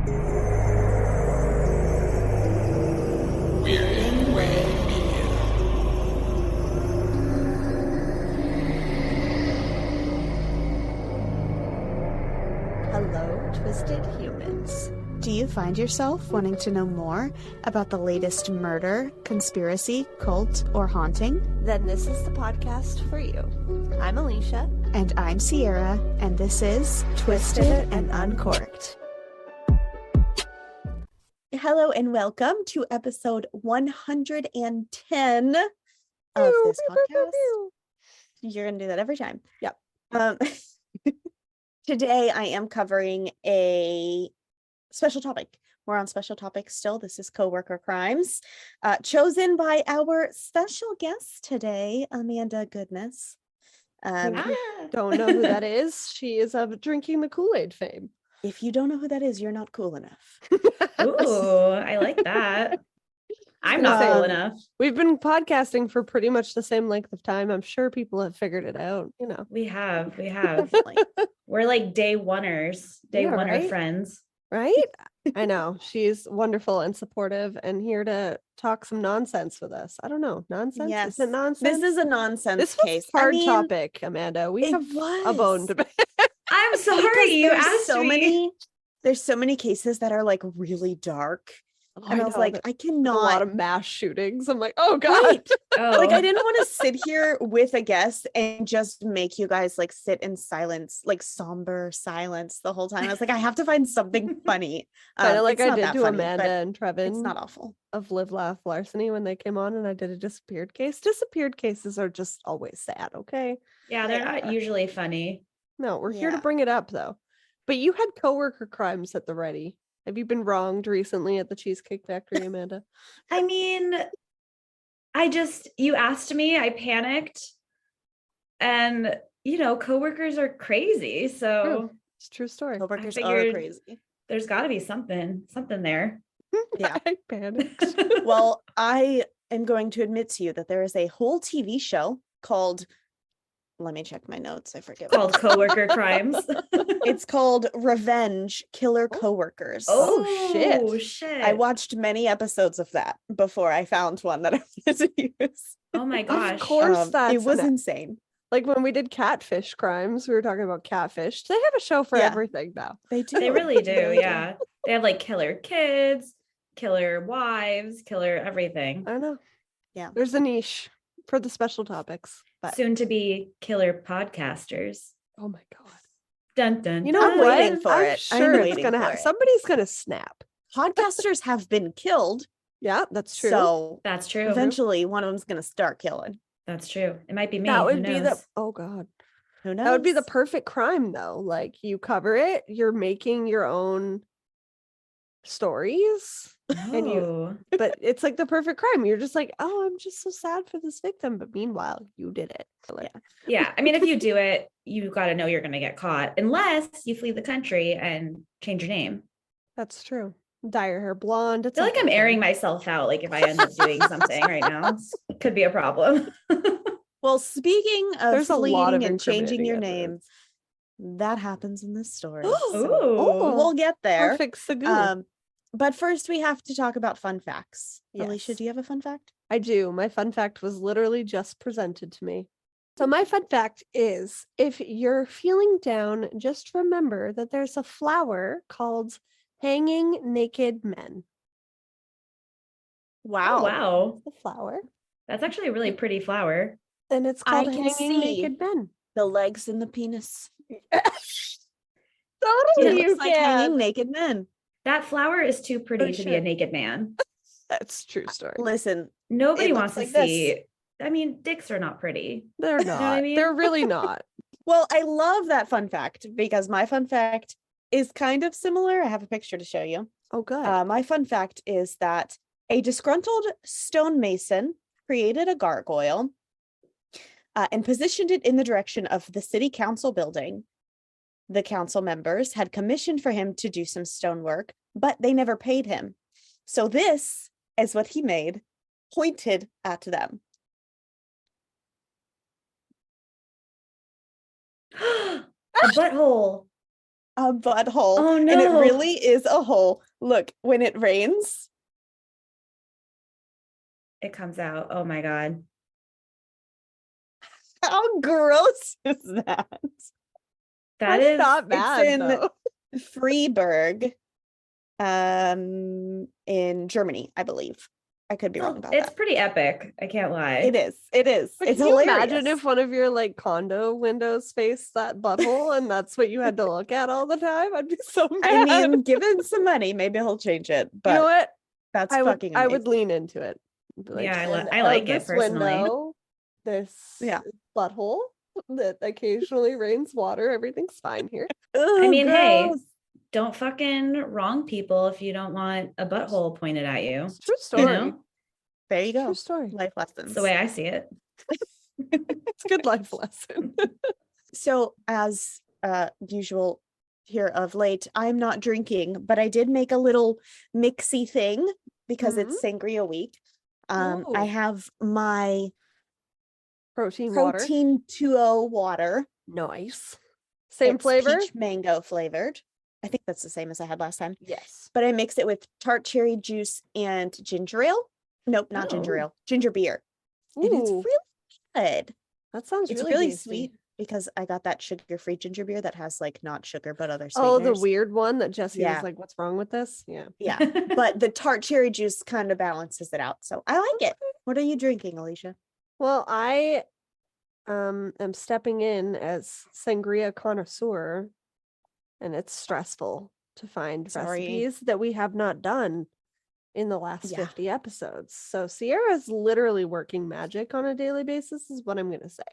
We're in Way Media. Hello, twisted humans. Do you find yourself wanting to know more about the latest murder, conspiracy, cult, or haunting? Then this is the podcast for you. I'm Alecia. And I'm Sierra, and this is Twisted and Uncorked. Hello and welcome to episode 110 of this podcast. You're going to do that every time. Yep. Today I am covering a special topic. We're on special topics still. This is coworker crimes, chosen by our special guest today, Amanda Goodness. Don't know who that is. She is of Drinking the Koolaid fame. If you don't know who that is, you're not cool enough. Ooh, I like that. I'm not cool enough. We've been podcasting for pretty much the same length of time. I'm sure people have figured it out. You know, We have. We're like day oneers, right? friends. Right? I know. She's wonderful and supportive and here to talk some nonsense with us. I don't know. Nonsense? Yes. Is it nonsense? This is a nonsense This was case. a hard topic, Amanda. We have a bone to pick. I'm sorry you There's asked so me. many. There's so many cases that are like really dark. And I was like, I a cannot. lot of mass shootings. I'm like, oh God. Right. Oh. Like I didn't want to sit here with a guest and just make you guys like sit in silence, like somber silence the whole time. I was like, I have to find something funny. Kind of like it's I not did that to funny, Amanda but and Trevin. It's not awful. Of Live Laugh Larceny when they came on and I did a disappeared case. Disappeared cases are just always sad, okay? Yeah, they're not usually funny. No, we're here to Yeah. bring it up though. But you had coworker crimes at the ready. Have you been wronged recently at the Cheesecake Factory, Amanda? I mean, you asked me, I panicked. And, coworkers are crazy. So True. It's a true story. Coworkers are figured- crazy. there's got to be something there. Yeah. I panicked. Well, I am going to admit to you that there is a whole TV show called, let me check my notes. I forget. what Called it's called. coworker crimes. It's called Revenge Killer Coworkers. Oh, shit. shit. I watched many episodes of that before I found one that I wanted to use. Oh my gosh. Of course, It was an- insane. like when we did catfish crimes, we were talking about catfish. They have a show for Yeah. everything now. They do. They really do, really yeah. They have like killer kids, killer wives, killer everything. I know. Yeah. There's a niche for the special topics. But Soon to be killer podcasters. oh my God. Dun dun. You know I'm what? waiting for I'm it. I'm sure it's waiting gonna for happen. it. Somebody's gonna snap. Podcasters have been killed. Yeah, that's true. So That's true. eventually one of them's going to start killing. That's true. It might be me. that Who would be the knows? oh God. Who knows? That would be the perfect crime though. Like you cover it, you're making your own stories. and you- Oh. But it's like the perfect crime. You're just like, oh, I'm just so sad for this victim. But meanwhile, you did it. So, like, Yeah. I mean, if you do it, you got to know you're going to get caught unless you flee the country and change your name. that's true. Dye your hair blonde. I It's feel a like I'm whole airing thing. myself out. Like if I end up doing something right now, it could be a problem. Well, speaking of There's a lot of fleeing and changing your incriminating name, that happens in this story. Ooh. Oh, We'll get there. perfect segue. But first we have to talk about fun facts. Yes. Alecia, do you have a fun fact? I do. My fun fact was literally just presented to me. So my fun fact is if you're feeling down, just remember that there's a flower called hanging naked men. Wow. Oh, wow. The flower. That's actually a really pretty flower. And it's I called can hanging see. naked men. The legs and the penis. Totally, It you looks like can. hanging naked men. That flower is too pretty For to be a sure. naked man. That's a true story. Listen, Nobody It wants to looks like this. see. I mean, dicks are not pretty. They're what not. I mean? They're really not. well, I love that fun fact because my fun fact is kind of similar. I have a picture to show you. Oh, good. My fun fact is that a disgruntled stonemason created a gargoyle and positioned it in the direction of the city council building. The council members had commissioned for him to do some stonework, but they never paid him. So this is what he made, pointed at them. A butthole. a butthole. Oh, And it no. really is a hole. Look, when it rains, It comes out. Oh my God. how gross is that? That That's is not bad in though. Freiburg, in Germany, I believe. I could be wrong about it's that. pretty epic. I can't lie. It is. It is. But It's can you hilarious. imagine if one of your like condo windows faced that butthole and that's what you had to look at all the time? I'd be so mad. I mean, give him some money, maybe he'll change it. But you know what? that's I fucking would lean into it. Be like, Yeah, "And I out like it this personally." window, this Yeah. butthole that occasionally rains water. Everything's fine here. I mean, hey, gross. don't fucking wrong people if you don't want a butthole pointed at you. It's a true story. You know, There you go. True story. Life that's lessons. the way I see it. It's a good life lesson. So as usual here of late, I'm not drinking, but I did make a little mixy thing because it's sangria week. I Ooh. have my Protein water. protein 2.0 water. Nice. Same It's flavor? peach mango flavored. I think that's the same as I had last time. Yes. But I mix it with tart cherry juice and ginger ale. Nope, not ginger Oh. ale. Ginger beer. And it's Ooh, really good. that sounds It's really really tasty. sweet because I got that sugar-free ginger beer that has like not sugar but other Oh, sweeteners. the weird one that Jesse Yeah. was like, what's wrong with this? Yeah. Yeah, but the tart cherry juice kind of balances it out. So I like it. What are you drinking, Alecia? Well, I am stepping in as sangria connoisseur, and it's stressful to find Sorry. recipes that we have not done in the last Yeah. 50 episodes. So Sierra is literally working magic on a daily basis, is what I'm going to say.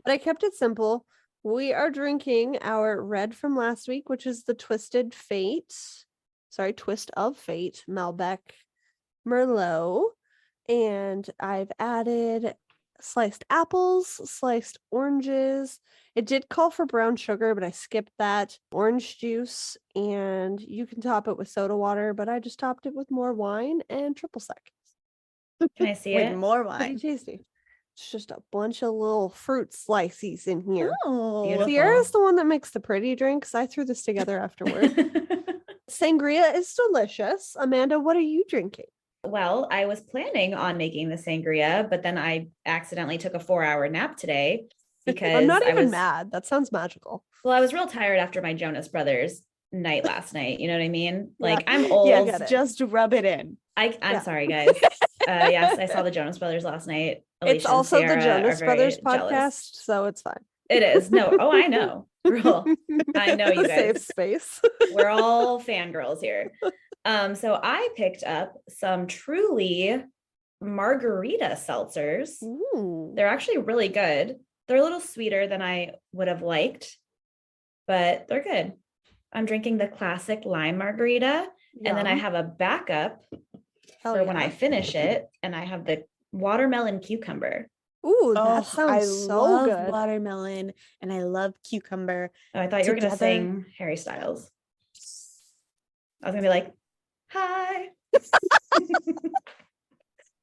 But I kept it simple. We are drinking our red from last week, which is the Twist of Fate Malbec Merlot. And I've added sliced apples, sliced oranges. It did call for brown sugar, but I skipped that. Orange juice, and you can top it with soda water, but I just topped it with more wine and triple sec. Can I see With it? more Pretty wine. tasty. It's just a bunch of little fruit slices in here. Oh, Beautiful. Sierra's the one that makes the pretty drinks. I threw this together afterward. Sangria is delicious. Amanda, what are you drinking? Well, I was planning on making the sangria, but then I accidentally took a 4-hour nap today because I'm not I even was mad. That sounds magical. Well, I was real tired after my Jonas Brothers night last night. You know what I mean? Yeah. Like I'm old. get yes, it. just rub it in. I'm Yeah. sorry, guys. Yes, I saw the Jonas Brothers last night. It's Alicia and also the Sarah Jonas are very Brothers jealous. podcast, so it's fine. It is. No. Oh, I know. Girl, I know you A safe guys. space. We're all fangirls here. So I picked up some Truly margarita seltzers. Ooh. They're actually really good. They're a little sweeter than I would have liked, but they're good. I'm drinking the classic lime margarita, and then I Yum. have a backup Hell for when yeah. I finish it, and I have the watermelon cucumber. Ooh, that Oh, sounds I so love good. watermelon and I love cucumber. Oh, I thought you were going to Together. sing Harry Styles. I was going to be like, hi.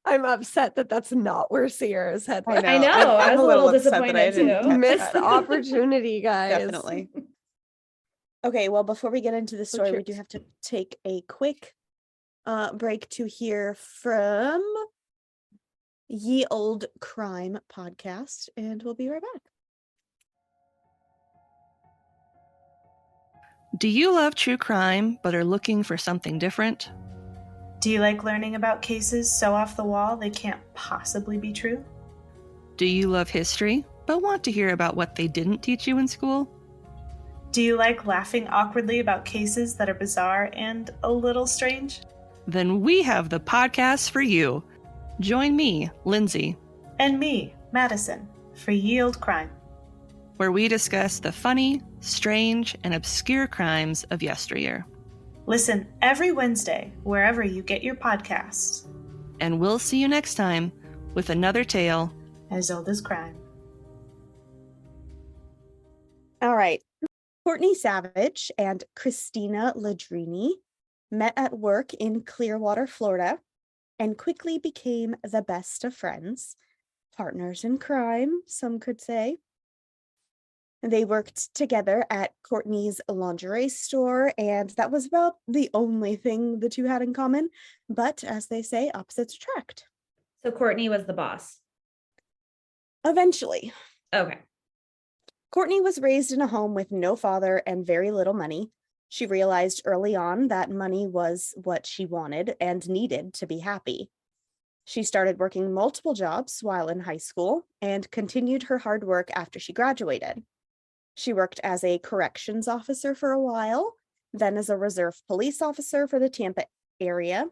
I'm upset that that's not where Sierra's head went. I know. I was a little upset that I disappointed didn't too. catch Missed that. opportunity, guys. Definitely. Okay, well, before we get into the story, we do cheers. have to take a quick break to hear from Ye Old Crime podcast, and we'll be right back. Do you love true crime but are looking for something different? Do you like learning about cases so off the wall they can't possibly be true? Do you love history but want to hear about what they didn't teach you in school? Do you like laughing awkwardly about cases that are bizarre and a little strange? Then we have the podcast for you. Join me, Lindsay, And me, Madison, for Ye Old Crime. where we discuss the funny, strange, and obscure crimes of yesteryear. Listen every Wednesday wherever you get your podcasts. And we'll see you next time with another tale. As old as crime. All right. Courtney Savage and Christina Ladrini met at work in Clearwater, Florida, and quickly became the best of friends, partners in crime, some could say. They worked together at Courtney's lingerie store, and that was about the only thing the two had in common. But as they say, opposites attract. So Courtney was the boss. Eventually, Okay. Courtney was raised in a home with no father and very little money. She realized early on that money was what she wanted and needed to be happy. She started working multiple jobs while in high school and continued her hard work after she graduated. She worked as a corrections officer for a while, then as a reserve police officer for the Tampa area,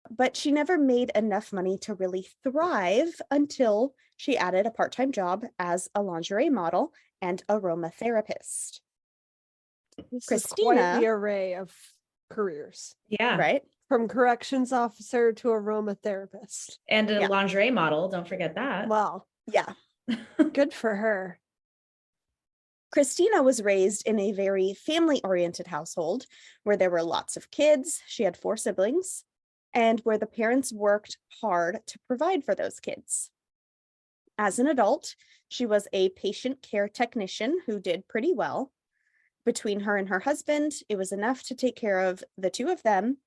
but she never made enough money to really thrive until she added a part-time job as a lingerie model and aromatherapist. This is quite Christina- the array of careers, Yeah. Right? from corrections officer to aromatherapist. And a Yeah. lingerie model. Don't forget that. Wow, Yeah. good for her. Christina was raised in a very family-oriented household where there were lots of kids. She had 4 siblings, and where the parents worked hard to provide for those kids. As an adult, she was a patient care technician who did pretty well. Between her and her husband, it was enough to take care of the 2 of them,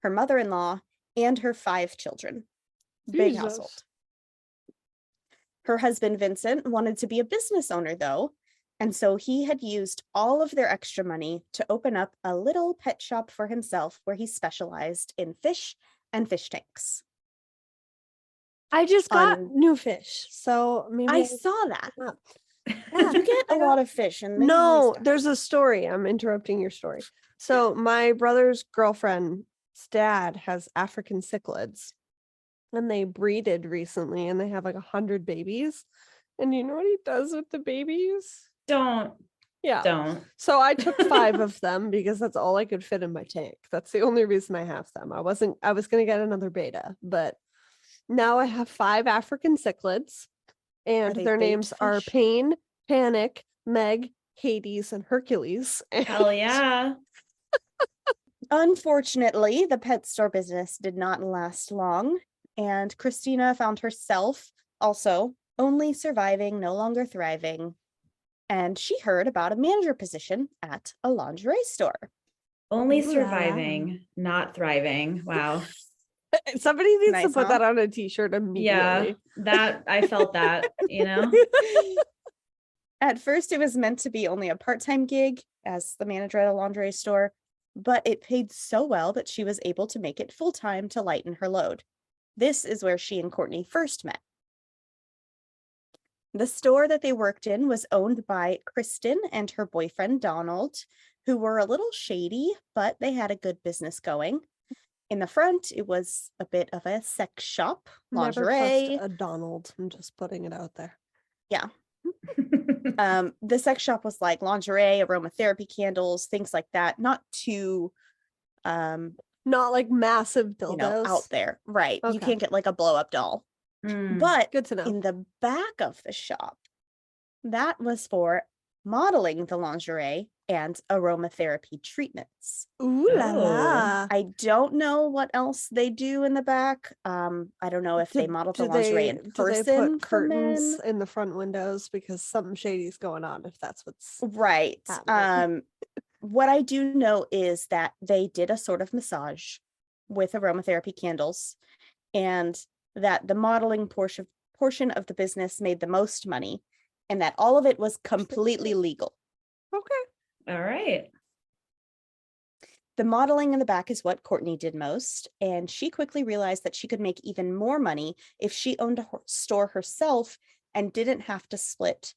her mother-in-law, and her 5 children. Big Jesus. household. Her husband, Vincent, wanted to be a business owner, though, and so he had used all of their extra money to open up a little pet shop for himself where he specialized in fish and fish tanks. I just got On- new fish, so maybe I saw that. Yeah, You get I a got- lot of fish, and they No, always die. there's a story. I'm interrupting your story. So my brother's girlfriend's dad has African cichlids, and they breeded recently, and they have like 100 babies. And you know what he does with the babies? Don't. Yeah. So I took 5 of them because that's all I could fit in my tank. That's the only reason I have them. I was gonna get another beta, but now I have 5 African cichlids, and they their bait names are fish? Pain, Panic, Meg, Hades, and Hercules. Hell yeah. Unfortunately, the pet store business did not last long, and Christina found herself also only surviving, no longer thriving. And she heard about a manager position at a lingerie store. Only Ooh la la. surviving, not thriving. Wow. Somebody needs to Nice, put huh? that on a t-shirt Yeah. immediately. That I felt that, you know? At first, it was meant to be only a part-time gig as the manager at a lingerie store, but it paid so well that she was able to make it full-time to lighten her load. This is where she and Courtney first met. The store that they worked in was owned by Kristen and her boyfriend, Donald, who were a little shady, but they had a good business going. In the front, it was a bit of a sex shop, Never lingerie. trust a Donald. I'm just putting it out there. The sex shop was like lingerie, aromatherapy candles, things like that. Not too, Not like massive dildos. out there. Right. You Okay. can't get like a blow up doll. Mm. But Good to know. in the back of the shop, that was for modeling the lingerie and aromatherapy treatments. Ooh la la. I don't know what else they do in the back. I don't know if they model the lingerie in do they person put for curtains men. in the front windows because something shady's going on if that's what's Right. happening. What I do know is that they did a sort of massage with aromatherapy candles, and that the modeling portion of the business made the most money, and that all of it was completely legal. Okay. All right. The modeling in the back is what Courtney did most, and she quickly realized that she could make even more money if she owned a store herself and didn't have to split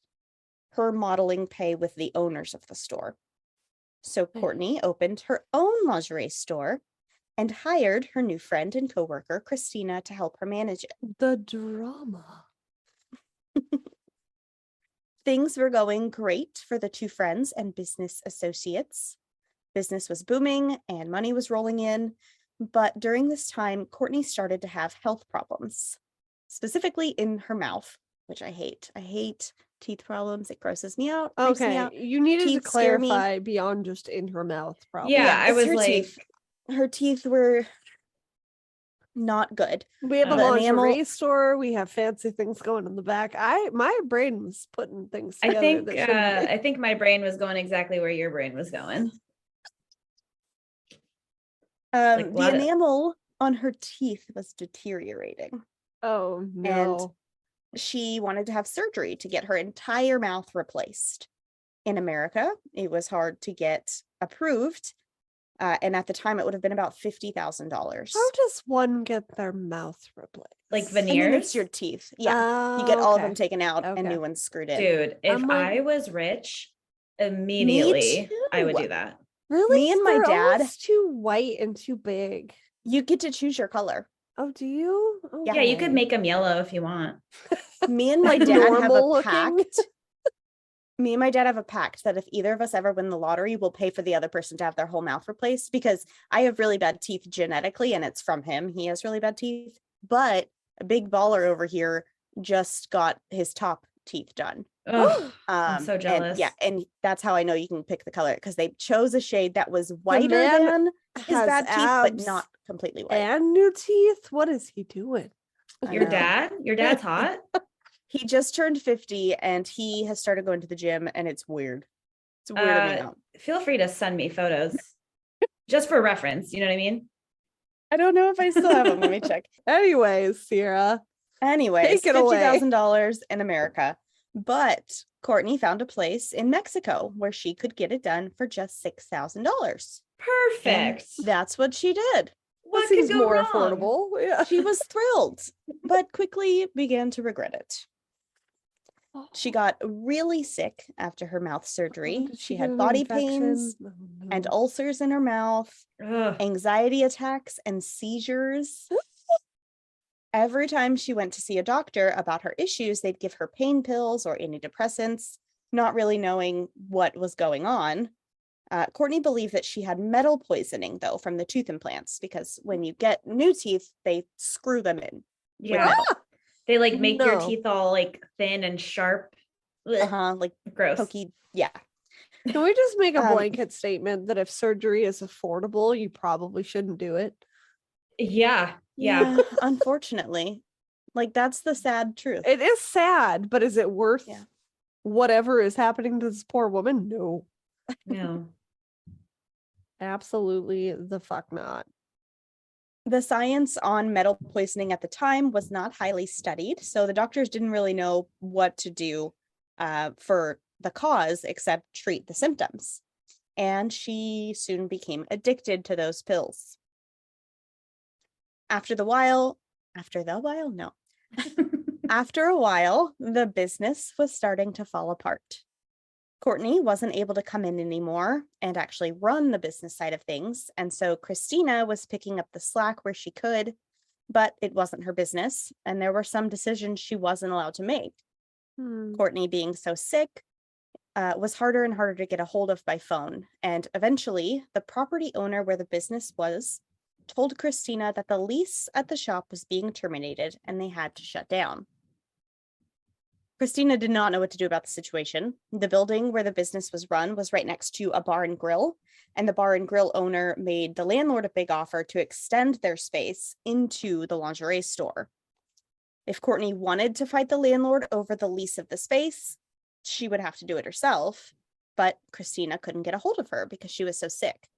her modeling pay with the owners of the store. So Courtney opened her own lingerie store and hired her new friend and coworker, Christina, to help her manage it. The drama. Things were going great for the 2 friends and business associates. Business was booming and money was rolling in, but during this time, Courtney started to have health problems, specifically in her mouth, which I hate. I hate teeth problems. It grosses me out. Freaks me Okay. out. You needed to Teeth scare me. clarify beyond just in her mouth, probably. Yeah, I it's was her like, teeth. Her teeth were Not good. We have a The lingerie enamel- store. We have fancy things going in the back. My brain was putting things I together think that shouldn't be. I think my brain was going exactly where your brain was going. Like, The enamel on her teeth was deteriorating. Oh no. She wanted to have surgery to get her entire mouth replaced. In America, it was hard to get approved. And at the time, it would have been about $50,000. How does one get their mouth replaced? Like I mean, veneers? it's your teeth. Yeah. You get all of them taken out and Okay. new ones screwed in. Dude, if I'm like- I was rich, immediately I would too. do that. Really? Me and my They're dad- almost too white and too big. You get to choose your color. Oh, do you? Yeah, you could Okay. make them yellow if you want. Me and my Like dad have a normal looking? pact. Me and my dad have a pact that if either of us ever win the lottery, we'll pay for the other person to have their whole mouth replaced, because I have really bad teeth genetically and it's from him. He has really bad teeth. But a big baller over here just got his top teeth done. Oh, I'm so And jealous. yeah, and that's how I know you can pick the color, because they chose a shade that was whiter man than his Has bad teeth, abs but not completely white. and new teeth. What is he doing? I Your know. dad? Your dad's hot? He just turned 50 and he has started going to the gym, and it's weird. It's weirding me out. Feel free to send me photos just for reference. You know what I mean? I don't know if I still have them. Let me check. Anyways, Sierra. Anyways, Take it away. $50,000 in America. But Courtney found a place in Mexico where she could get it done for just $6,000. Perfect. That's what she did. What That could seems go more wrong? affordable. Yeah. She was thrilled, but quickly began to regret it. She got really sick after her mouth surgery. Did She get had an body infection? pains Oh, and no. ulcers in her mouth, Ugh. anxiety attacks and seizures. Every time she went to see a doctor about her issues, they'd give her pain pills or antidepressants, not really knowing what was going on. Courtney believed that she had metal poisoning, though, from the tooth implants, because when you get new teeth, they screw them in. Yeah. They like make your No. teeth all like thin and sharp. Ugh, Like gross. pokey. Yeah. Can we just make a Um, blanket statement that if surgery is affordable, you probably shouldn't do it? Yeah. Unfortunately. Like, that's the sad truth. It is sad, but is it worth Yeah. whatever is happening to this poor woman? No. No. Absolutely the fuck not. The science on metal poisoning at the time was not highly studied, so the doctors didn't really know what to do for the cause except treat the symptoms. And she soon became addicted to those pills. After a while, the business was starting to fall apart. Courtney wasn't able to come in anymore and actually run the business side of things. And so Christina was picking up the slack where she could, but it wasn't her business. And there were some decisions she wasn't allowed to make. Courtney being so sick was harder and harder to get a hold of by phone. And eventually, the property owner where the business was told Christina that the lease at the shop was being terminated and they had to shut down. Christina did not know what to do about the situation. The building where the business was run was right next to a bar and grill, and the bar and grill owner made the landlord a big offer to extend their space into the lingerie store. If Courtney wanted to fight the landlord over the lease of the space, she would have to do it herself, but Christina couldn't get a hold of her because she was so sick.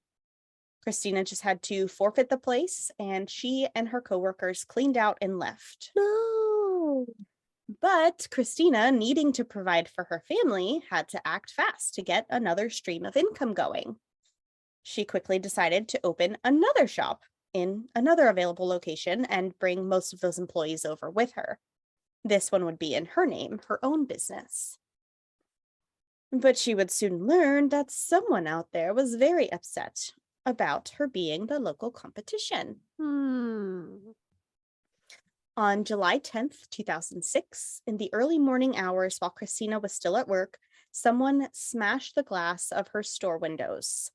Christina just had to forfeit the place, and she and her coworkers cleaned out and left. No. But Christina, needing to provide for her family, had to act fast to get another stream of income going. She quickly decided to open another shop in another available location and bring most of those employees over with her. This one would be in her name, her own business. But she would soon learn that someone out there was very upset about her being the local competition. On July 10th, 2006, in the early morning hours while Christina was still at work, someone smashed the glass of her store windows.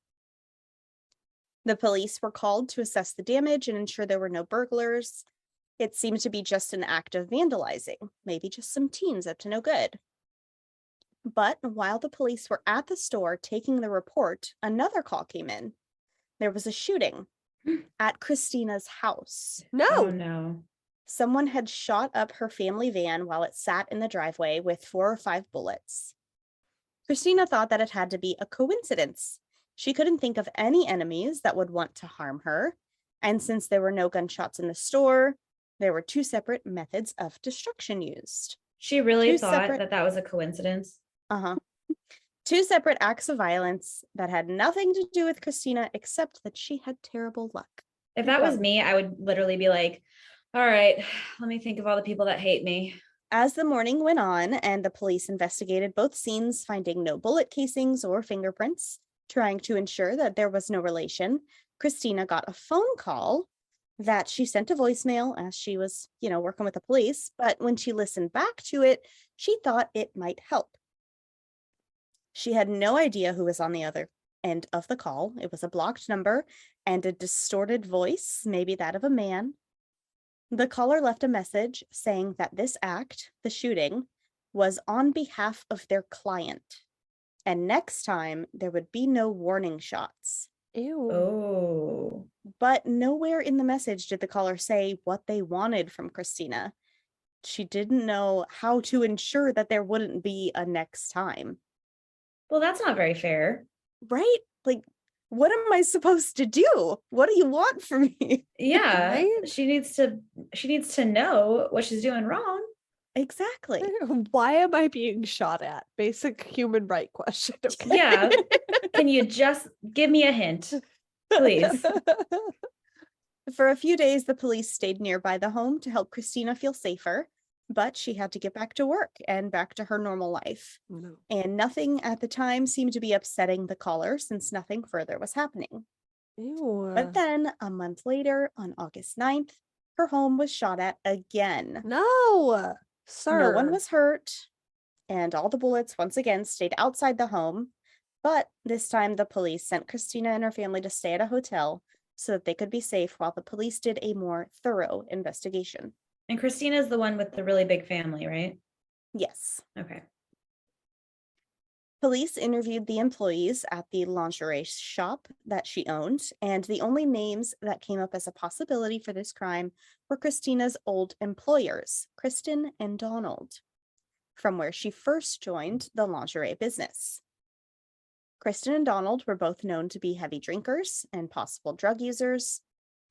The police were called to assess the damage and ensure there were no burglars. It seemed to be just an act of vandalizing, maybe just some teens up to no good. But while the police were at the store taking the report, another call came in. There was a shooting. at Christina's house. Oh No. no. Someone had shot up her family van while it sat in the driveway with 4 or 5 bullets. Christina thought that it had to be a coincidence. She couldn't think of any enemies that would want to harm her. And since there were no gunshots in the store, there were 2 separate methods of destruction used. She really 2 thought separate- that was a coincidence. 2 separate acts of violence that had nothing to do with Christina except that she had terrible luck. If that was Well- me, I would literally be like, all right, let me think of all the people that hate me. As the morning went on and the police investigated both scenes, finding no bullet casings or fingerprints, trying to ensure that there was no relation, Christina got a phone call that she sent to voicemail as she was, working with the police. But when she listened back to it, she thought it might help. She had no idea who was on the other end of the call. It was a blocked number and a distorted voice, maybe that of a man. The caller left a message saying that this act, the shooting, was on behalf of their client. And next time, there would be no warning shots. Ew. Oh. But nowhere in the message did the caller say what they wanted from Christina. She didn't know how to ensure that there wouldn't be a next time. Well, that's not very fair. Right? Like, what am I supposed to do? What do you want from me? Yeah. Right? She needs to know what she's doing wrong. Exactly. Why am I being shot at? Basic human right question. Okay. Yeah. Can you just give me a hint? Please. For a few days, the police stayed nearby the home to help Christina feel safer, but she had to get back to work and back to her normal life. No. And nothing at the time seemed to be upsetting the caller since nothing further was happening. Ew. But then, a month later, on August 9th, her home was shot at again. No, sir. No one was hurt, and all the bullets once again stayed outside the home. But this time, the police sent Christina and her family to stay at a hotel so that they could be safe while the police did a more thorough investigation. And Christina's the one with the really big family, right? Yes. Okay. Police interviewed the employees at the lingerie shop that she owned, and the only names that came up as a possibility for this crime were Christina's old employers, Kristen and Donald, from where she first joined the lingerie business. Kristen and Donald were both known to be heavy drinkers and possible drug users.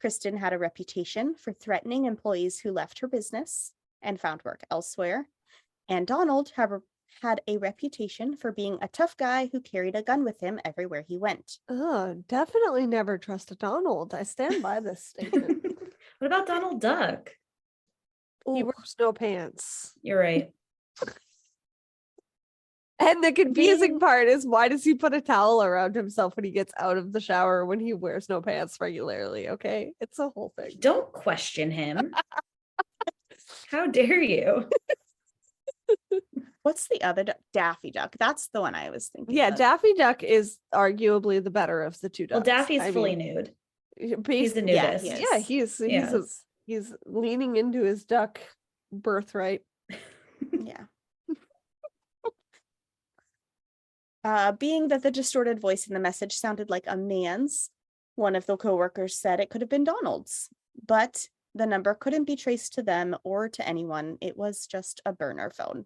Kristen had a reputation for threatening employees who left her business and found work elsewhere, and Donald had a reputation for being a tough guy who carried a gun with him everywhere he went. Definitely never trust a Donald. I stand by this statement. What about Donald Duck? He Ooh. wears no pants. You're right. And the confusing part is, why does he put a towel around himself when he gets out of the shower when he wears no pants regularly? Okay, it's a whole thing. Don't question him. How dare you? What's the other duck? Daffy Duck. That's the one I was thinking. Yeah, of. Daffy Duck is arguably the better of the two Well, ducks. Daffy's I fully mean, nude. He's the Yeah, nudist. he is. Yeah, Yes. he's leaning into his duck birthright. Yeah. Being that the distorted voice in the message sounded like a man's, one of the coworkers said it could have been Donald's, but the number couldn't be traced to them or to anyone. It was just a burner phone.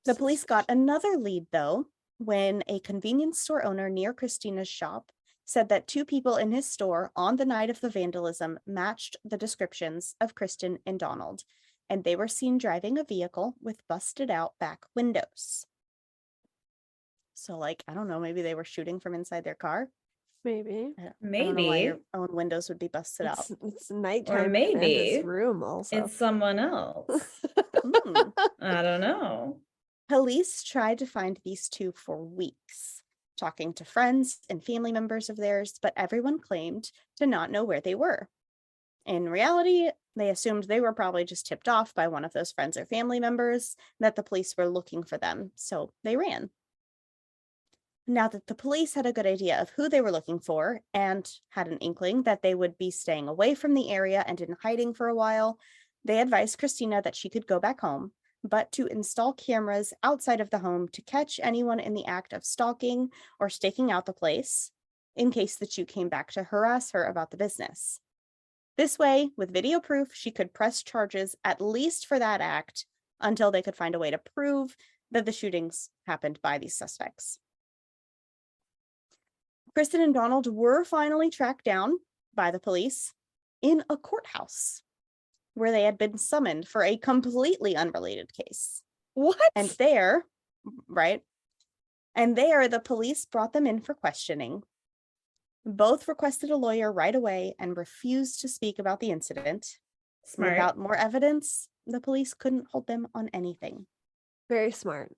The police got another lead, though, when a convenience store owner near Christina's shop said that 2 people in his store on the night of the vandalism matched the descriptions of Kristen and Donald, and they were seen driving a vehicle with busted out back windows. So, I don't know, maybe they were shooting from inside their car. Maybe. I don't know why Maybe your own windows would be busted out. It's nighttime in maybe Amanda's room also. it's someone else. Hmm. I don't know. Police tried to find these 2 for weeks, talking to friends and family members of theirs, but everyone claimed to not know where they were. In reality, they assumed they were probably just tipped off by one of those friends or family members that the police were looking for them, so they ran. Now that the police had a good idea of who they were looking for and had an inkling that they would be staying away from the area and in hiding for a while, they advised Christina that she could go back home, but to install cameras outside of the home to catch anyone in the act of stalking or staking out the place, in case the two came back to harass her about the business. This way, with video proof, she could press charges at least for that act until they could find a way to prove that the shootings happened by these suspects. Kristen and Donald were finally tracked down by the police in a courthouse where they had been summoned for a completely unrelated case. What? And there, right? And there, the police brought them in for questioning. Both requested a lawyer right away and refused to speak about the incident. Smart. Without more evidence, the police couldn't hold them on anything. Very smart.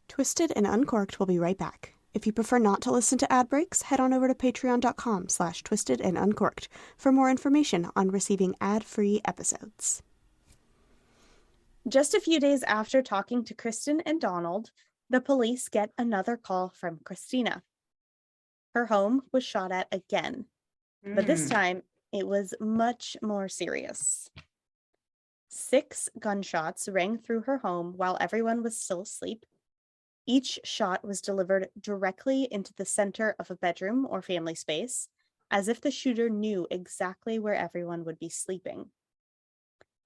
Twisted and Uncorked will be right back. If you prefer not to listen to ad breaks, head on over to patreon.com/twistedanduncorked for more information on receiving ad-free episodes. Just a few days after talking to Kristen and Donald, the police get another call from Christina. Her home was shot at again, but this time it was much more serious. 6 gunshots rang through her home while everyone was still asleep. Each shot was delivered directly into the center of a bedroom or family space, as if the shooter knew exactly where everyone would be sleeping.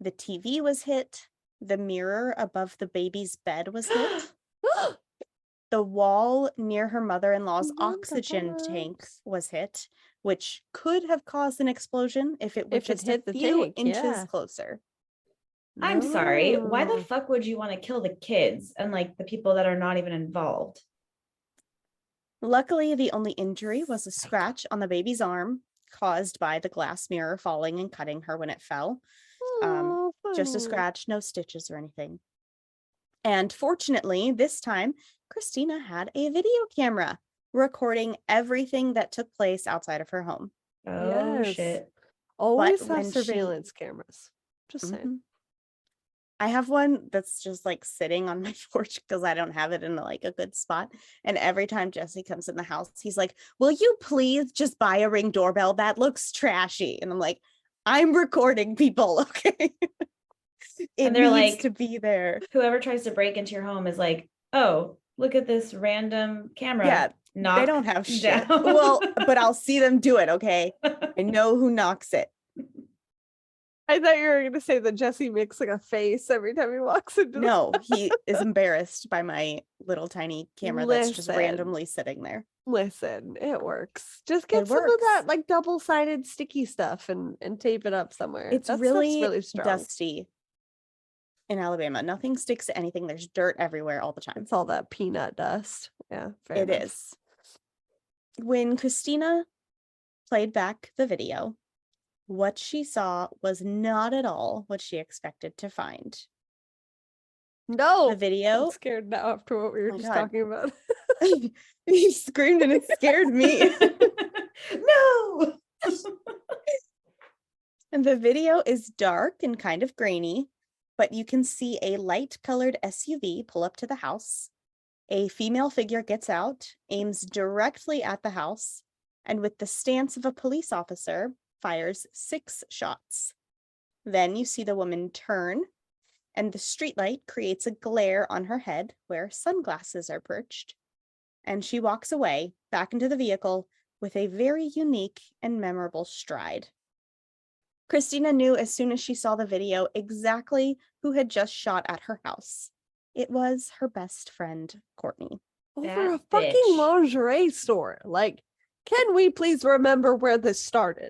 The TV was hit. The mirror above the baby's bed was hit. The wall near her mother-in-law's oxygen tank was hit, which could have caused an explosion if it were just hit a the few tank, inches yeah. closer. I'm sorry. Why the No. fuck would you want to kill the kids and like the people that are not even involved? Luckily, the only injury was a scratch on the baby's arm caused by the glass mirror falling and cutting her when it fell. Oh, Just a funny. scratch, no stitches or anything. And fortunately, this time, Christina had a video camera recording everything that took place outside of her home. Oh Yes. shit. Always when have she- surveillance cameras. Just saying. Mhm. I have one that's just like sitting on my porch because I don't have it in like a good spot. And every time Jesse comes in the house, he's like, "Will you please just buy a Ring doorbell? That looks trashy." And I'm like, "I'm recording people, okay?" It And they're needs like- to be there. Whoever tries to break into your home is like, oh, look at this random camera. Yeah, Knock they don't have shit. down. Well, but I'll see them do it, okay? I know who knocks it. I thought you were going to say that Jesse makes like a face every time he walks into No, he is embarrassed by my little tiny camera that's just Listen. randomly sitting there. Listen, it works. Just get It some of that works. like double-sided sticky stuff and tape it up somewhere. It's That stuff's really strong. dusty in Alabama. Nothing sticks to anything. There's dirt everywhere all the time. It's all that peanut dust. Yeah, fair It enough. is. When Christina played back the video, what she saw was not at all what she expected to find. No, The video, I'm scared now after what we were my just God. talking about. he screamed and it scared me. No. And the video is dark and kind of grainy, but you can see a light-colored SUV pull up to the house. A female figure gets out, aims directly at the house, and with the stance of a police officer, fires 6 shots. Then you see the woman turn, and the streetlight creates a glare on her head where sunglasses are perched. And she walks away, back into the vehicle, with a very unique and memorable stride. Christina knew as soon as she saw the video exactly who had just shot at her house. It was her best friend, Courtnney. Over That a fucking bitch. lingerie store. Like, can we please remember where this started?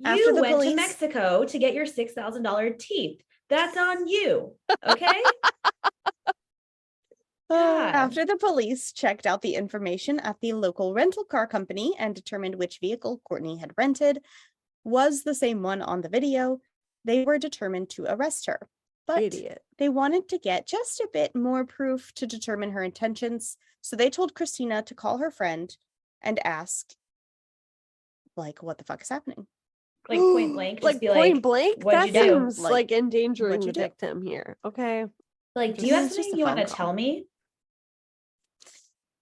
After You the went police- to Mexico to get your $6,000 teeth. That's on you. Okay. God. After the police checked out the information at the local rental car company and determined which vehicle Courtney had rented was the same one on the video, they were determined to arrest her. But Idiot. they wanted to get just a bit more proof to determine her intentions, so they told Christina to call her friend and ask, like, what the fuck is happening? Like point blank. Just Like be point like, blank? what'd That you do? seems like endangering what'd the you do? victim here. Okay. like, do you have This is just something a you want to phone tell call. me?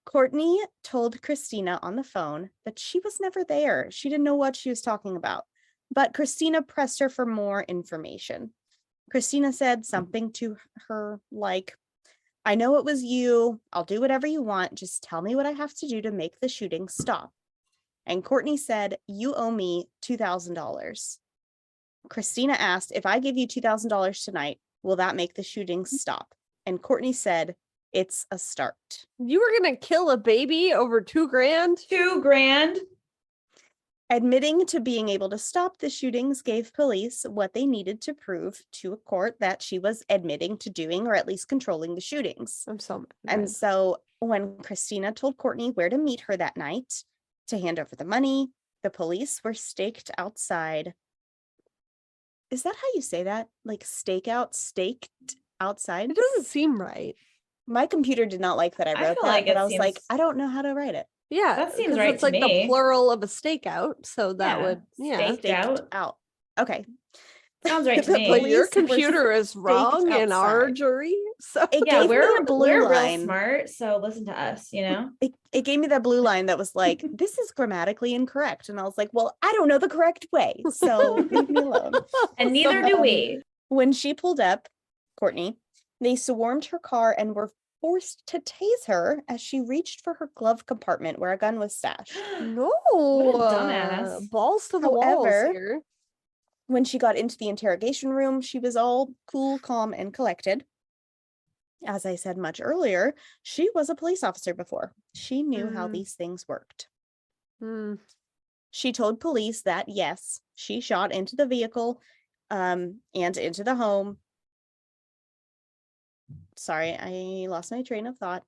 Courtney told Christina on the phone that she was never there. She didn't know what she was talking about. But Christina pressed her for more information. Christina said something to her like, "I know it was you. I'll do whatever you want. Just tell me what I have to do to make the shooting stop." and Courtney said, "You owe me $2,000. Christina asked, "If I give you $2,000 tonight, will that make the shootings stop?" And Courtney said, "It's a start." You were gonna kill a baby over $2,000? $2,000. Admitting to being able to stop the shootings gave police what they needed to prove to a court that she was admitting to doing or at least controlling the shootings. I'm so mad. And so when Christina told Courtney where to meet her that night to hand over the money, the police were staked outside. Is that how you say that? Like staked outside? It doesn't seem right. My computer did not like that I I wrote feel that, like but it I was like, seems- I don't know how to write it. Yeah, That seems 'cause right it's to like the me. plural of a stakeout, so that Yeah, would staked out. Out. Okay. Sounds right to The me. But your police were computer is wrong in our outside. jury. So It Yeah, gave me we're a blue we're line. real smart, so listen to us, you know? It gave me that blue line that was like, this is grammatically incorrect. And I was like, well, I don't know the correct way. So leave me alone. And neither do we. When she pulled up, Courtney, they swarmed her car and were forced to tase her as she reached for her glove compartment where a gun was stashed. No, What a dumbass. balls to the walls However, here. When she got into the interrogation room, she was all cool, calm, and collected. As I said much earlier, she was a police officer before. She knew how these things worked. Hmm. She told police that, yes, she shot into the vehicle and into the home. Sorry, I lost my train of thought.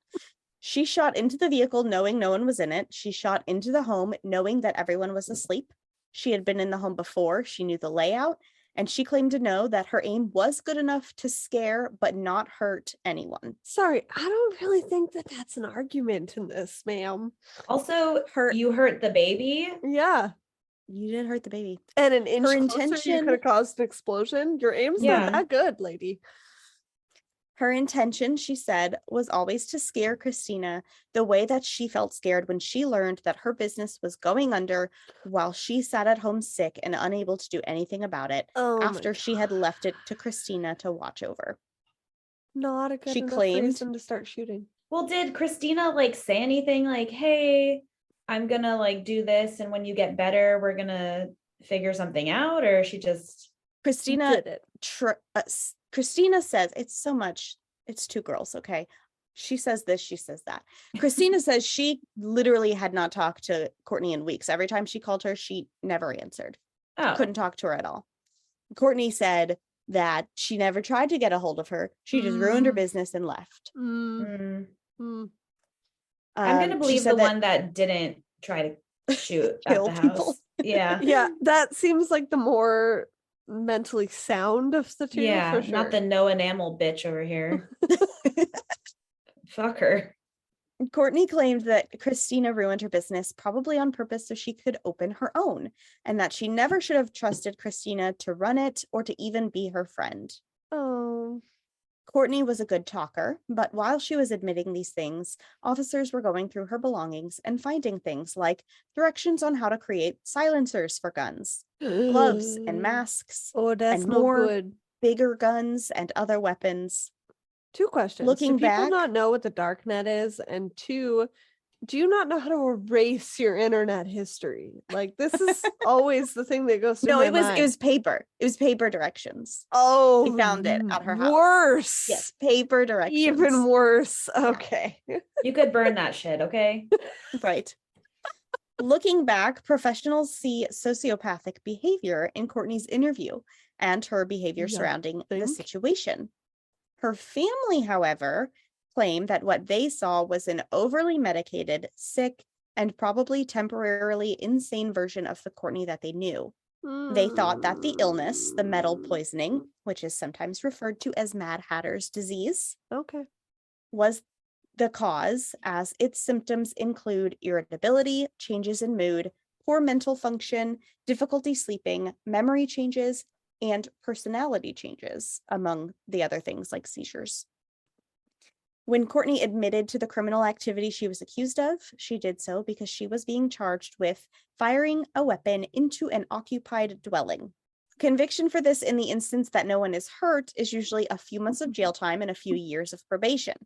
She shot into the vehicle knowing no one was in it. She shot into the home knowing that everyone was asleep. She had been in the home before. She knew the layout. And she claimed to know that her aim was good enough to scare but not hurt anyone. Sorry, I don't really think that that's an argument in this, ma'am. Also, Her- you hurt the baby. Yeah, You did hurt the baby. and an inch closer, you intention- could have caused an explosion. Your aim's Yeah. not that good, lady. Her intention, she said, was always to scare Christina the way that she felt scared when she learned that her business was going under while she sat at home sick and unable to do anything about it Oh, my after she had God. left it to Christina to watch over. Not a good She enough claimed- reason to start shooting. Well, did Christina like say anything like, "Hey, I'm gonna like do this, and when you get better, we're gonna figure something out," or she just Christina Did it. Christina says it's two girls, okay? She says this, she says that. Christina says she literally had not talked to Courtney in weeks. Every time she called her, she never answered. Couldn't talk to her at all. Courtney said that she never tried to get a hold of her. She just ruined her business and left. Mm. I'm Um, gonna she believe said the that- one that didn't try to shoot at Kill the people. house. Yeah. Yeah, that seems like the more mentally sound of the two. Yeah, for sure. not the no enamel bitch over here. Fuck her. Courtney claimed that Christina ruined her business probably on purpose so she could open her own, and that she never should have trusted Christina to run it or to even be her friend. Oh, Courtney was a good talker, but while she was admitting these things, officers were going through her belongings and finding things like directions on how to create silencers for guns, gloves and masks, Oh, that's and no more good. bigger guns and other weapons. 2 questions. Looking Do people back- not know what the dark net is? And 2, do you not know how to erase your internet history? Like, this is always the thing that goes through No, my it was mind. paper. It was paper directions. Oh, found it at her house. Worse. Yes, paper directions. Even worse. Okay. You could burn that shit, okay? Right. Looking back, professionals see sociopathic behavior in Courtney's interview and her behavior You surrounding the think? situation. Her family, however, claim that what they saw was an overly medicated, sick, and probably temporarily insane version of the Courtney that they knew. They thought that the illness, the metal poisoning, which is sometimes referred to as Mad Hatter's disease, Okay. was the cause, as its symptoms include irritability, changes in mood, poor mental function, difficulty sleeping, memory changes, and personality changes, among the other things like seizures. When Courtney admitted to the criminal activity she was accused of, she did so because she was being charged with firing a weapon into an occupied dwelling. Conviction for this in the instance that no one is hurt is usually a few months of jail time and a few years of probation.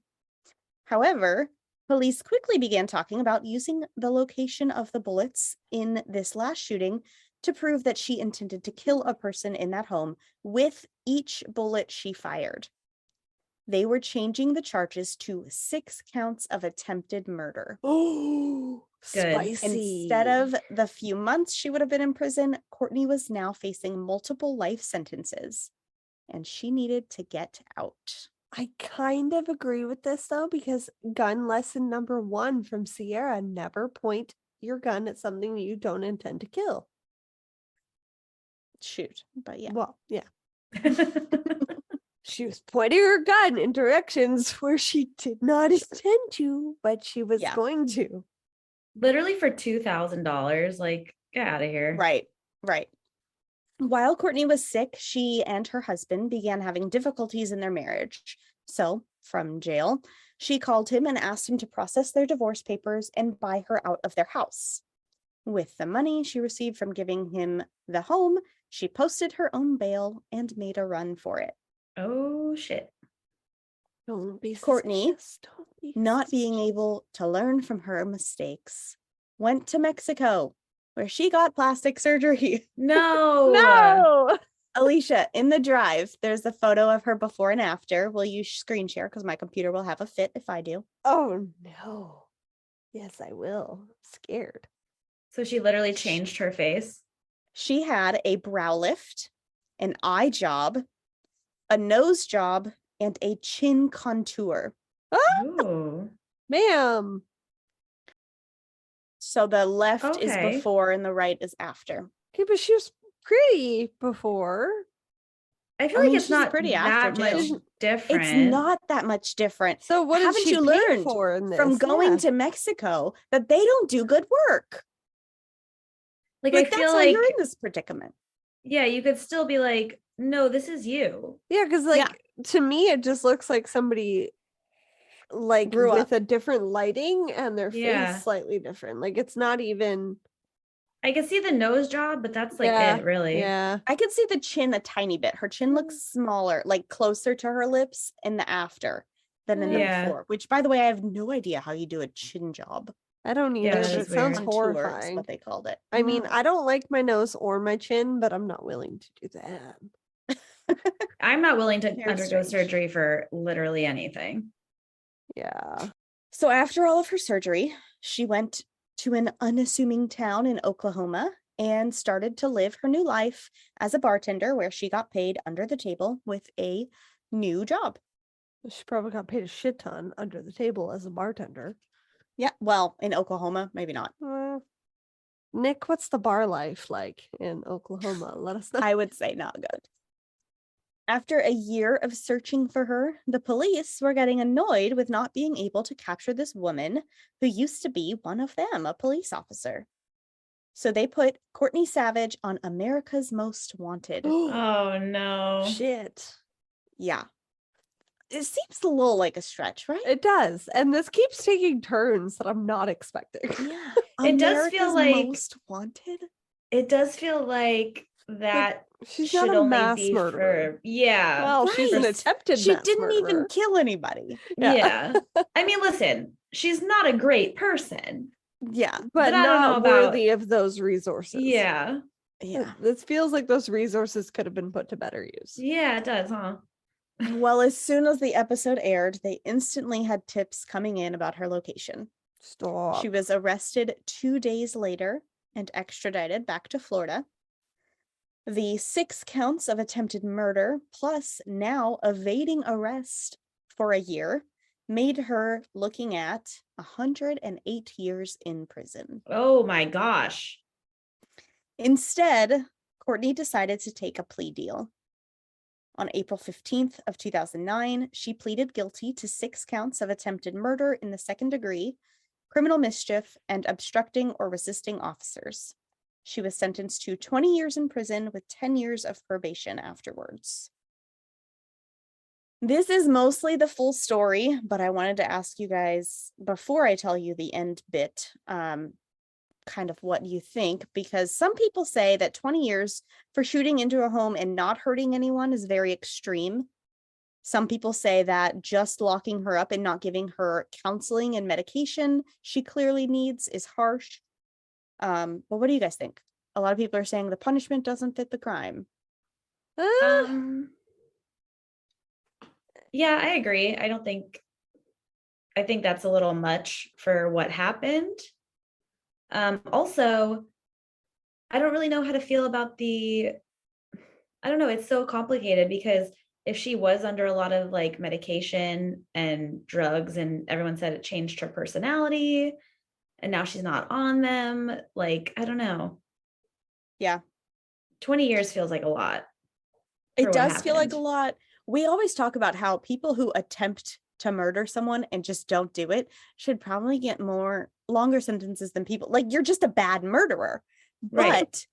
However, Police quickly began talking about using the location of the bullets in this last shooting to prove that she intended to kill a person in that home with each bullet she fired. They were changing the charges to 6 counts of attempted murder. Oh, Good. spicy. Instead of the few months she would have been in prison, Courtney was now facing multiple life sentences, and she needed to get out. I kind of agree with this though, because gun lesson number 1 from Sierra: never point your gun at something you don't intend to kill. Shoot, but yeah. Well, yeah. She was pointing her gun in directions where she did not intend to, but she was Yeah. going to. Literally for $2,000. Like, get out of here. Right. While Courtney was sick, she and her husband began having difficulties in their marriage. So, from jail, she called him and asked him to process their divorce papers and buy her out of their house. With the money she received from giving him the home, she posted her own bail and made a run for it. Oh, shit. Don't be Courtney, suspicious. Don't be Not being suspicious. able to learn from her mistakes, went to Mexico, where she got plastic surgery. No. No. Alecia, in the drive, there's a photo of her before and after. Will you screen share? Because my computer will have a fit if I do. Oh no. Yes, I will. I'm scared. So she literally changed her face. She had a brow lift, an eye job, a nose job, and a chin contour. Ooh. Ma'am. So the left is Okay. before and the right is after. Okay, but she was pretty before. I feel I like mean, it's she's not pretty that after, much too. different. It's not that much different. So what did Haven't she you pay learned for in this? from going Yeah. to Mexico that they don't do good work? Like, Like, I that's feel how like, you're in this predicament. yeah, you could still be like, no, this is you. Yeah, because to me it just looks like somebody like Grew with up. a different lighting and their Yeah. face slightly different. Like it's not even. I can see the nose job, but that's like Yeah, it, really. Yeah. I could see the chin a tiny bit. Her chin looks smaller, like closer to her lips in the after than in the Yeah. before. Which, by the way, I have no idea how you do a chin job. I don't Yeah, either, that but is it sounds weird. Contour is horrifying. what they called it. I mean, No. I don't like my nose or my chin, but I'm not willing to do that. I'm not willing to Very undergo strange. surgery for literally anything. Yeah. So after all of her surgery, she went to an unassuming town in Oklahoma and started to live her new life as a bartender, where she got paid under the table with a new job. She probably got paid a shit ton under the table as a bartender. Yeah, well, in Oklahoma, maybe not. Nick, what's the bar life like in Oklahoma? Let us know. I would say not good. After a year of searching for her, the police were getting annoyed with not being able to capture this woman who used to be one of them, a police officer. So they put Courtney Savage on America's Most Wanted. Oh no. Shit. Yeah. It seems a little like a stretch, right? It does. And this keeps taking turns that I'm not expecting. Yeah. It does feel like- Most Wanted? It does feel like that She's should not a only mass be murderer. for yeah. Well, she's an Right. attempted She mass didn't even murderer. kill anybody. Yeah. I mean, listen, she's not a great person. Yeah. But I don't know not about- worthy of those resources. Yeah. Yeah. This feels like those resources could have been put to better use. Yeah, it does, huh? Well, as soon as the episode aired, they instantly had tips coming in about her location. Stop. She was arrested 2 days later and extradited back to Florida. The 6 counts of attempted murder, plus now evading arrest for a year, made her looking at 108 years in prison. Oh my gosh. Instead, Courtney decided to take a plea deal. On April 15th of 2009, she pleaded guilty to 6 counts of attempted murder in the second degree, criminal mischief, and obstructing or resisting officers. She was sentenced to 20 years in prison with 10 years of probation afterwards. This is mostly the full story, but I wanted to ask you guys, before I tell you the end bit, kind of what you think, because some people say that 20 years for shooting into a home and not hurting anyone is very extreme. Some people say that just locking her up and not giving her counseling and medication she clearly needs is harsh. But what do you guys think? A lot of people are saying the punishment doesn't fit the crime. Yeah, I agree. I think that's a little much for what happened. Also, I don't really know how to feel about I don't know, it's so complicated because if she was under a lot of like medication and drugs and everyone said it changed her personality and now she's not on them, like, I don't know. Yeah. 20 years feels like a lot. It does feel like a lot. We always talk about how people who attempt to murder someone and just don't do it should probably get longer sentences than people. Like, you're just a bad murderer. Right. But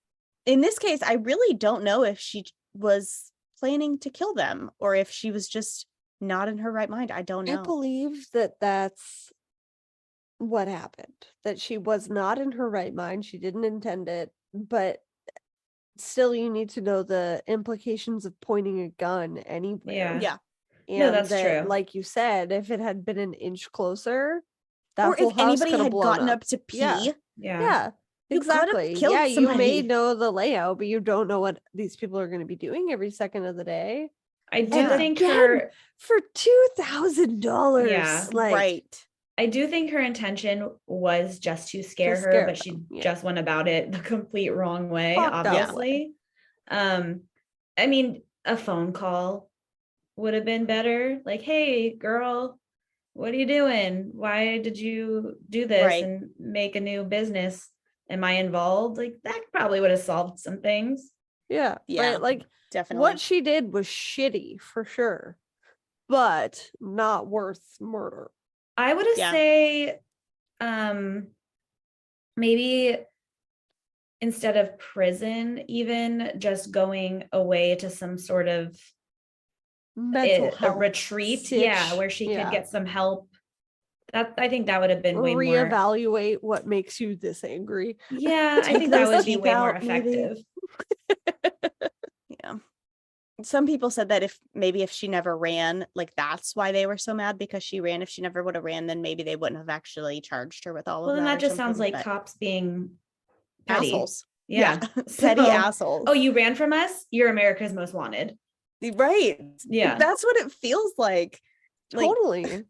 in this case, I really don't know if she was planning to kill them or if she was just not in her right mind. I don't know. I believe that that's what happened, that she was not in her right mind. She didn't intend it, but still you need to know the implications of pointing a gun anywhere. Yeah. And No, that's true. Like you said, if it had been an inch closer, that Or whole if house anybody could have had blown gotten up to pee. Yeah. Yeah. You could have Exactly. killed Yeah, you may somebody. know the layout, but you don't know what these people are going to be doing every second of the day. I do Yeah. think Again, for $2,000. Yeah. Like, Right. I do think her intention was just to scare To her, scare but she them, yeah. just went about it the complete wrong way, Fucked up obviously. I mean, a phone call would have been better. Like, hey, girl, what are you doing? Why did you do this Right. and make a new business? Am I involved? Like, that probably would have solved some things. Yeah. Yeah, Right. Like, definitely. what she did was shitty for sure, but not worth murder. I would Yeah. say maybe instead of prison, even just going away to some sort of Mental a health retreat, sitch. yeah, where she Yeah. could get some help. That I think that would have been way more. Reevaluate what makes you this angry. Yeah, I Take think that those would be teeth way more out, maybe. effective. Yeah. Some people said that if she never ran, like that's why they were so mad, because she ran. If she never would have ran, then maybe they wouldn't have actually charged her with all Well, of then that. that just sounds like but cops being petty. assholes. Yeah. Petty So, assholes. oh, you ran from us? You're America's Most Wanted. Right. Yeah. That's what it feels like. Like, Totally.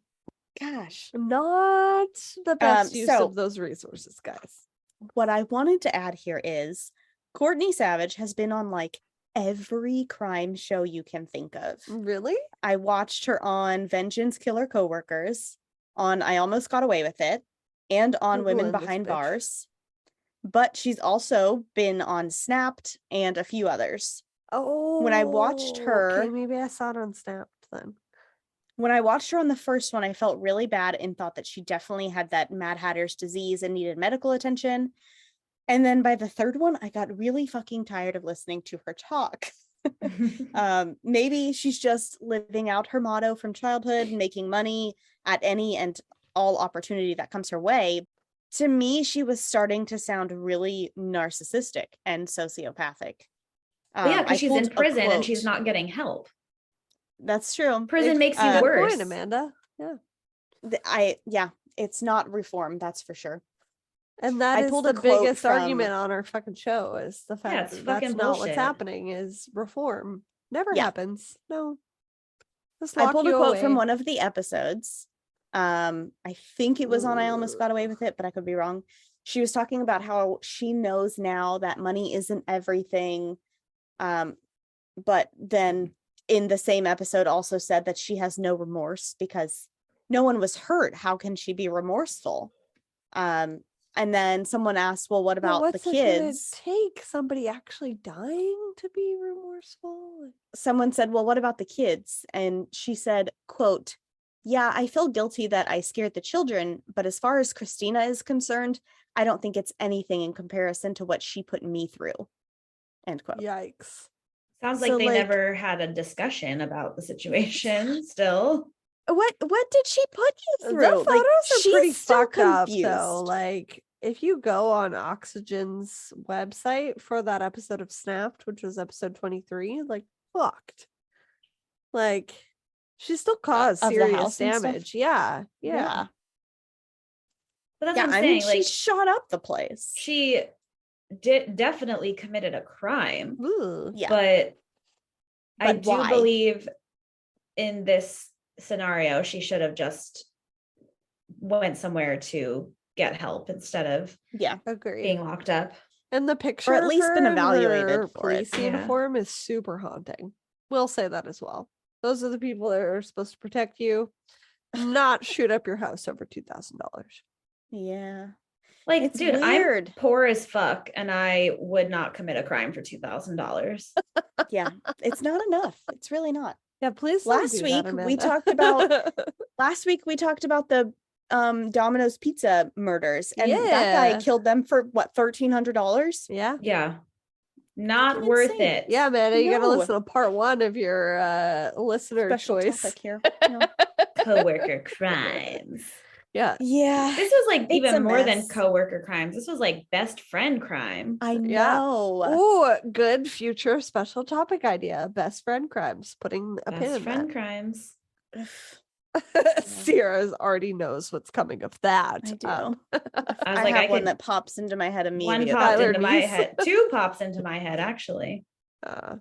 gosh. Not the best use so- of those resources, guys. What I wanted to add here is Courtney Savage has been on like every crime show you can think of. Really? I watched her on Vengeance Killer Coworkers, on I Almost Got Away with It, and on Women Googling this Behind bitch. Bars. But she's also been on Snapped and a few others. Oh, When I watched her- okay, maybe I saw it on Snapped then. When I watched her on the first one, I felt really bad and thought that she definitely had that Mad Hatter's disease and needed medical attention. And then by the third one, I got really fucking tired of listening to her talk. Maybe she's just living out her motto from childhood, making money at any and all opportunity that comes her way. To me, she was starting to sound really narcissistic and sociopathic. Yeah, I because she's in pulled a prison and she's quote. not getting help. That's true. Prison makes you Good worse. point, Amanda. Yeah. It's not reform, that's for sure. And that I is pulled the a quote biggest from- argument on our fucking show is the fact it's that that's fucking not what's bullshit. happening is reform. Never Yeah. happens. No. Just I lock pulled a you quote from away. one of the episodes. I think it was on I Almost Got Away with It, but I could be wrong. She was talking about how she knows now that money isn't everything. But then in the same episode also said that she has no remorse because no one was hurt. How can she be remorseful? And then someone asked, well, what about the what's it gonna kids? take somebody actually dying to be remorseful? Someone said, well, what about the kids? And she said, quote, yeah, I feel guilty that I scared the children, but as far as Christina is concerned, I don't think it's anything in comparison to what she put me through. End quote. Yikes. Sounds like So, they like- never had a discussion about the situation still. What did she put you through? The photos are pretty she's still fucked up though. confused. Like if you go on Oxygen's website for that episode of Snapped, which was episode 23, like fucked. Like She still caused of the serious house and stuff? damage. Yeah. But that's Yeah, what I'm I saying. mean, Like, she shot up the place. she definitely committed a crime, Ooh. Yeah. but I But do why? believe in this scenario, she should have just went somewhere to get help instead of Yeah. Agreed. being locked up. And the picture at of least been her in evaluated her for it. police Yeah. uniform is super haunting. We'll say that as well. Those are the people that are supposed to protect you, not shoot up your house over $2,000. Yeah. Like, It's dude, weird. I'm poor as fuck and I would not commit a crime for $2,000. Yeah. It's not enough. It's really not. Yeah, please. Don't Last do week, that, we Amanda. talked about- Last week we talked about the Domino's Pizza murders, and that guy Yeah. killed them for what, $1,300? Yeah. Yeah. Not Fucking worth insane. it. Yeah, Amanda, you gotta No. listen to part 1 of your listener Special choice. topic here. No. Coworker crimes. Yeah. Yeah. This was like It's even a more than mess. coworker crimes. This was like best friend crime. I Yeah. know. Ooh, good future special topic idea. Best friend crimes. Putting a pin Best in friend crimes. that. Sierra already knows what's coming of that. I do. I was I like, have I one could. that pops into my head One immediately. popped Tyler into my Neese. head. 2 pops into my head, actually. Oh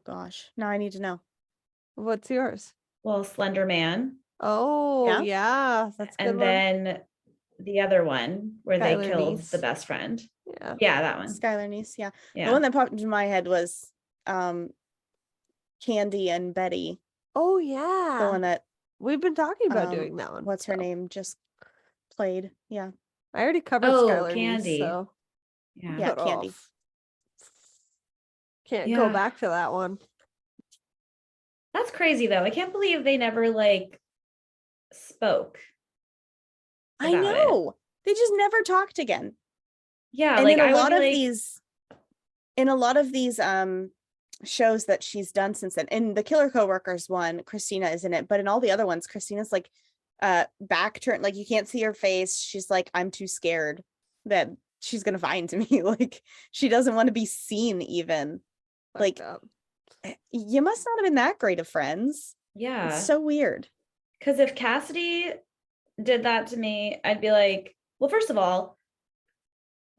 gosh. Now I need to know. What's yours? Well, Slender Man. Oh, Yeah? yeah. That's a good And one. then the other one where Skylar they killed Neese. the best friend. Yeah. Yeah, that one. Skylar Neese, yeah. Yeah. The one that popped into my head was Candy and Betty. Oh, The yeah. one that We've been talking about um, doing that one. what's her so. name just played. Yeah. I already covered Oh, Skylar Candy. Neese, so Yeah. Yeah, put Candy. off. Can't go Yeah. back to that one. That's crazy though. I can't believe they never like spoke. I about it. know. They just never talked again. Yeah, And like in a I would lot be of like, these shows that she's done since then. In the Killer Coworkers one, Christina is in it, but in all the other ones, Christina's like back turned, like you can't see her face. She's like, I'm too scared that she's gonna find me. Like she doesn't want to be seen even. Like Fucked up. you must not have been that great of friends. yeah. It's so weird. Because if Cassidy did that to me, I'd be like, well, first of all,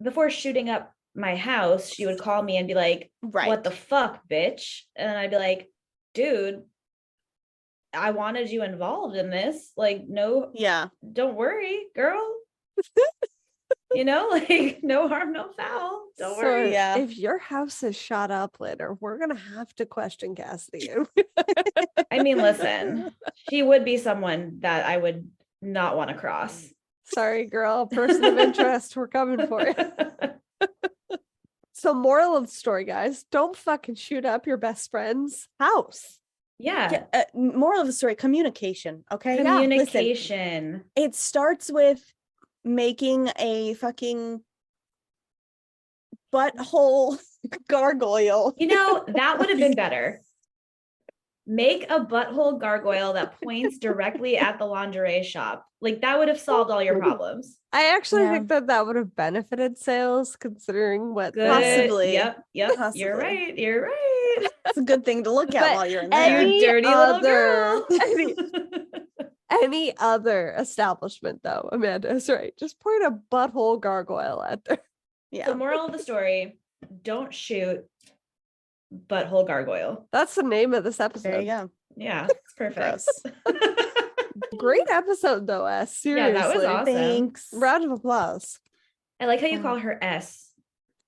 before shooting up my house, she would call me and be like, Right. what the fuck, bitch? And I'd be like, dude, I wanted you involved in this. Like, no, Yeah. don't worry, girl. You know, like no harm, no foul. Don't So worry. Yeah. if your house is shot up later, we're gonna have to question Cassidy. I mean, listen, she would be someone that I would not want to cross. Sorry, girl. Person of interest. We're coming for you. So, moral of the story, guys: don't fucking shoot up your best friend's house. Yeah. Moral of the story: communication. Okay. Listen, Communication. it starts with making a fucking butthole gargoyle. You know, that would have been better. Make a butthole gargoyle that points directly at the lingerie shop. Like that would have solved all your problems. I actually Yeah. think that would have benefited sales, considering what Good. Possibly. Yep. You're Possibly. right. You're right. It's a good thing to look at But while you're in You there. any dirty little other- girl. any other establishment, though, Amanda is right. Just point a butthole gargoyle at there. Yeah. The moral of the story: don't shoot butthole gargoyle. That's the name of this episode. There you go. Yeah, it's perfect. Gross. Great episode, though, S. Yeah, Seriously. that was awesome. Thanks. Round of applause. I like how you Yeah. call her S.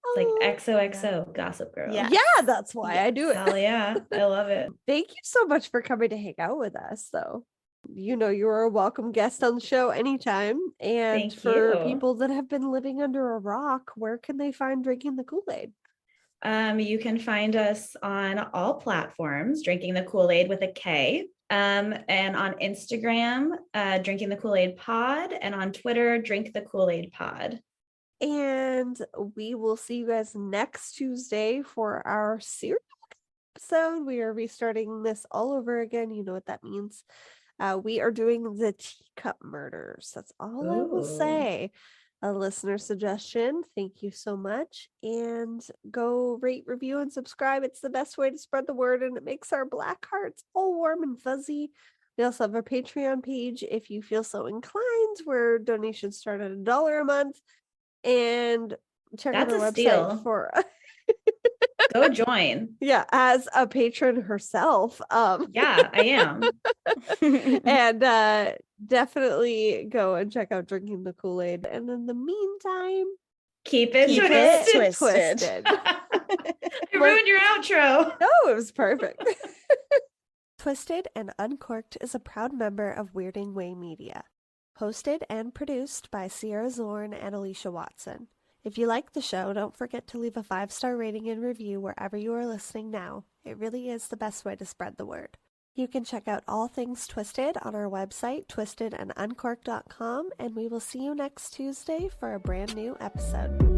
It's like Oh. XOXO Gossip Girl. Yeah. Yeah, that's why I do it. Hell yeah. I love it. Thank you so much for coming to hang out with us, though. You know, you're a welcome guest on the show anytime. And Thank for you. people that have been living under a rock, where can they find Drinking the Koolaid? You can find us on all platforms, Drinking the Koolaid with a K. And on Instagram, Drinking the Koolaid Pod, and on Twitter, Drink the Koolaid Pod. And we will see you guys next Tuesday for our serial episode. We are restarting this all over again. You know what that means. We are doing the teacup murders. That's all I will Ooh. say. a listener suggestion. Thank you so much. And go rate, review, and subscribe. It's the best way to spread the word, and it makes our black hearts all warm and fuzzy. We also have our Patreon page if you feel so inclined, where donations start at $1 a month. And check out That's our a website steal. for Go join. yeah, as a patron herself. Yeah, I am. And definitely go and check out Drinking the Koolaid. And in the meantime, Keep it Keep twisted. it twisted. I ruined your outro. No, it was perfect. Twisted and Uncorked is a proud member of Weirding Way Media. Hosted and produced by Sierra Zorn and Alecia Watson. If you like the show, don't forget to leave a 5-star rating and review wherever you are listening now. It really is the best way to spread the word. You can check out all things Twisted on our website, twistedanduncorked.com, and we will see you next Tuesday for a brand new episode.